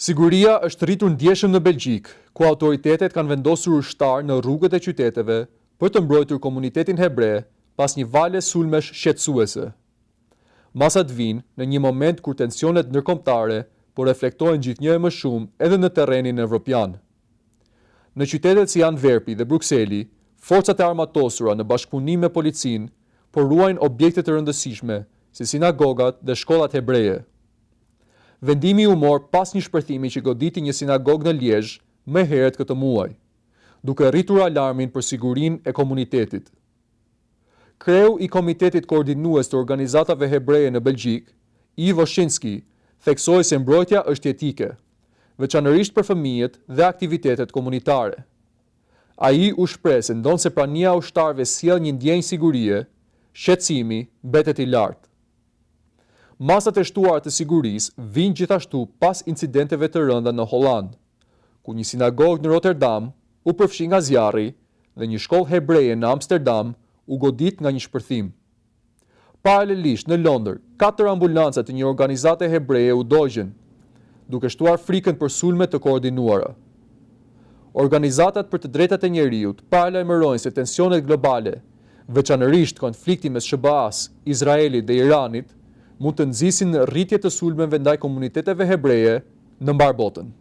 Siguria është rritur ndjeshëm në Belgjik, ku autoritetet kanë vendosur ushtar në rrugët e qyteteve për të mbrojtur komunitetin hebre pas një vale sulmesh shqetësuese. Masat vinë në një moment kur tensionet ndërkombëtare po reflektojnë gjithnjëherë më shumë edhe në terrenin evropian. Në qytetet si Antverpi dhe Brukseli, forcat e armatosura në bashkëpunim me policinë po ruajnë objekte të rëndësishme si sinagogat dhe shkollat hebreje. Vendimi u mor pas një shpërthimi që goditi një sinagogë në Liezh më herët këtë muaj, duke rritur alarmin për sigurinë e komunitetit. Kreu i Komitetit Koordinues të Organizatave Hebreje në Belgjik, Ivo Shinski, theksoi se mbrojtja është jetike, veçanërisht për fëmijët dhe aktivitetet komunitare. Ai u shpreh se ndonse prania e ushtarëve sjell një ndjenjë sigurie, shqetësimi mbetet i lartë. Masat e shtuara të sigurisë vijnë gjithashtu pas incidenteve të rënda në Holland, ku një sinagogë në Rotterdam u përfshi nga zjarri dhe një shkollë hebreje në Amsterdam u godit nga një shpërthim. Paralelisht në Londër, 4 ambulanca të një organizate hebreje u dogjen, duke shtuar frikën për sulme të koordinuara. Organizatat për të drejtat e njerëzit paralajmërojnë se tensionet globale, veçanërisht konflikti mes SBA-s, Izraelit dhe Iranit, mund të nxisin rritje të sulmeve ndaj komuniteteve hebreje në mbar botën.